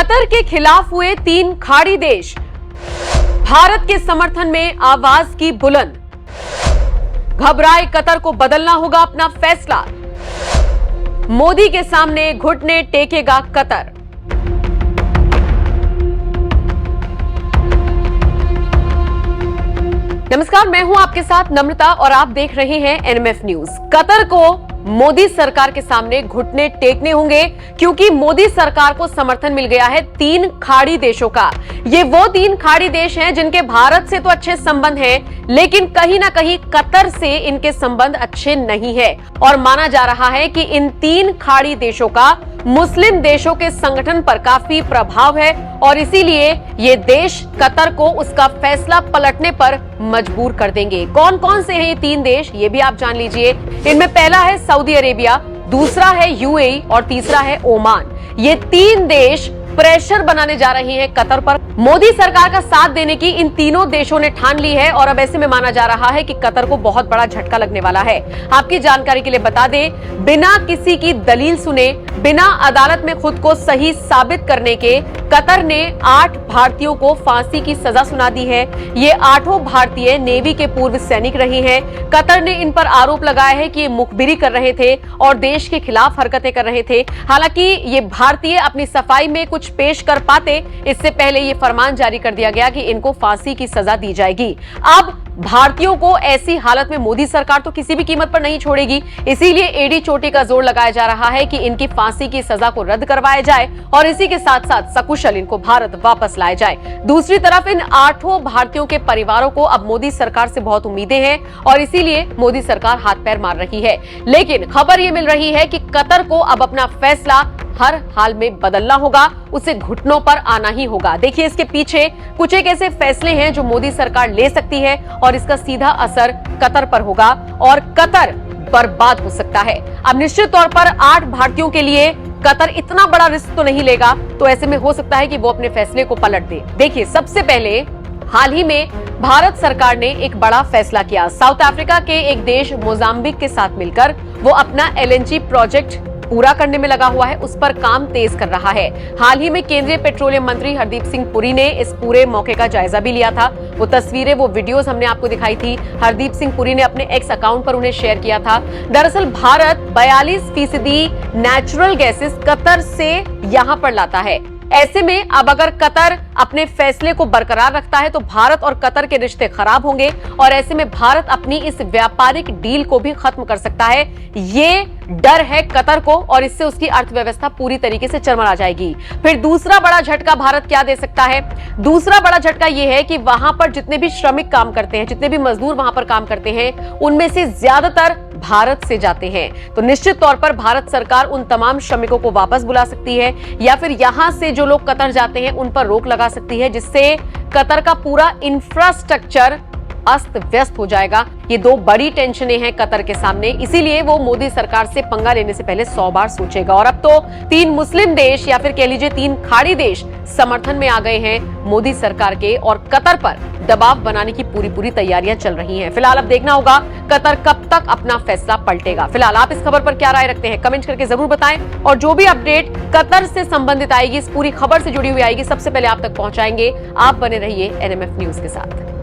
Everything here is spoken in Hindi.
कतर के खिलाफ हुए 3 खाड़ी देश, भारत के समर्थन में आवाज की बुलंद। घबराए कतर को बदलना होगा अपना फैसला, मोदी के सामने घुटने टेकेगा कतर। नमस्कार, मैं हूं आपके साथ नम्रता और आप देख रहे हैं एनएमएफ न्यूज। कतर को मोदी सरकार के सामने घुटने टेकने होंगे क्योंकि मोदी सरकार को समर्थन मिल गया है 3 खाड़ी देशों का। ये वो 3 खाड़ी देश हैं जिनके भारत से तो अच्छे संबंध हैं, लेकिन कहीं ना कहीं कतर से इनके संबंध अच्छे नहीं है और माना जा रहा है कि इन 3 खाड़ी देशों का मुस्लिम देशों के संगठन पर काफी प्रभाव है और इसीलिए ये देश कतर को उसका फैसला पलटने पर मजबूर कर देंगे। कौन कौन से हैं ये 3 देश, ये भी आप जान लीजिए। इनमें पहला है सऊदी अरेबिया, दूसरा है यूएई और तीसरा है ओमान। ये 3 देश प्रेशर बनाने जा रही हैं कतर पर। मोदी सरकार का साथ देने की इन तीनों देशों ने ठान ली है और अब ऐसे में माना जा रहा है कि कतर को बहुत बड़ा झटका लगने वाला है। आपकी जानकारी के लिए बता दें, बिना किसी की दलील सुने, बिना अदालत में खुद को सही साबित करने के कतर ने 8 भारतीयों को फांसी की सजा सुना दी है। ये 8 भारतीय नेवी के पूर्व सैनिक रहे हैं। कतर ने इन पर आरोप लगाया है कि ये मुखबिरी कर रहे थे और देश के खिलाफ हरकतें कर रहे थे। हालांकि ये भारतीय अपनी सफाई में कुछ पेश कर पाते, इससे पहले ये फरमान जारी कर दिया गया कि इनको फांसी की सजा दी जाएगी। अब भारतीयों को ऐसी हालत में मोदी सरकार तो किसी भी कीमत पर नहीं छोड़ेगी, इसीलिए एड़ी चोटी का जोर लगाया जा रहा है कि इनकी फांसी की सजा को रद्द करवाया जाए और इसी के साथ साथ सकुशल इनको भारत वापस लाया जाए। दूसरी तरफ इन 8 भारतीयों के परिवारों को अब मोदी सरकार से बहुत उम्मीदें हैं और इसीलिए मोदी सरकार हाथ पैर मार रही है। लेकिन खबर ये मिल रही है कि कतर को अब अपना फैसला हर हाल में बदलना होगा, उसे घुटनों पर आना ही होगा। देखिए, इसके पीछे कुछ एक ऐसे फैसले हैं जो मोदी सरकार ले सकती है और इसका सीधा असर कतर पर होगा और कतर बर्बाद हो सकता है। अब निश्चित तौर पर 8 भारतीयों के लिए कतर इतना बड़ा रिस्क तो नहीं लेगा, तो ऐसे में हो सकता है कि वो अपने फैसले को पलट दे। देखिए, सबसे पहले हाल ही में भारत सरकार ने एक बड़ा फैसला किया। साउथ अफ्रीका के एक देश मोजाम्बिक के साथ मिलकर वो अपना एलएनजी प्रोजेक्ट पूरा करने में लगा हुआ है, उस पर काम तेज कर रहा है। हाल ही में केंद्रीय पेट्रोलियम मंत्री हरदीप सिंह पुरी ने इस पूरे मौके का जायजा भी लिया था। वो तस्वीरें, वो वीडियोस हमने आपको दिखाई थी। हरदीप सिंह पुरी ने अपने एक्स अकाउंट पर उन्हें शेयर किया था। दरअसल भारत 42% नेचुरल गैसेस कतर से यहां पर लाता है। ऐसे में अब अगर कतर अपने फैसले को बरकरार रखता है तो भारत और कतर के रिश्ते खराब होंगे और ऐसे में भारत अपनी इस व्यापारिक डील को भी खत्म कर सकता है। ये डर है कतर को और इससे उसकी अर्थव्यवस्था पूरी तरीके से चरमरा जाएगी। फिर दूसरा बड़ा झटका भारत क्या दे सकता है? दूसरा बड़ा झटका यह है कि वहां पर जितने भी श्रमिक काम करते हैं, जितने भी मजदूर वहां पर काम करते हैं, उनमें से ज्यादातर भारत से जाते हैं। तो निश्चित तौर पर भारत सरकार उन तमाम श्रमिकों को वापस बुला सकती है या फिर यहां से जो लोग कतर जाते हैं उन पर रोक लगा सकती है, जिससे कतर का पूरा इंफ्रास्ट्रक्चर अस्त व्यस्त हो जाएगा। ये 2 बड़ी टेंशनें हैं कतर के सामने, इसीलिए वो मोदी सरकार से पंगा लेने से पहले 100 बार सोचेगा। और अब तो 3 मुस्लिम देश या फिर कह लीजिए 3 खाड़ी देश समर्थन में आ गए हैं मोदी सरकार के और कतर पर दबाव बनाने की पूरी तैयारियां चल रही हैं। फिलहाल अब देखना होगा कतर कब तक अपना फैसला पलटेगा। फिलहाल आप इस खबर पर क्या राय रखते हैं, कमेंट करके जरूर बताएं और जो भी अपडेट कतर से संबंधित आएगी, इस पूरी खबर से जुड़ी हुई आएगी, सबसे पहले आप तक पहुंचाएंगे। आप बने रहिए एनएमएफ न्यूज के साथ।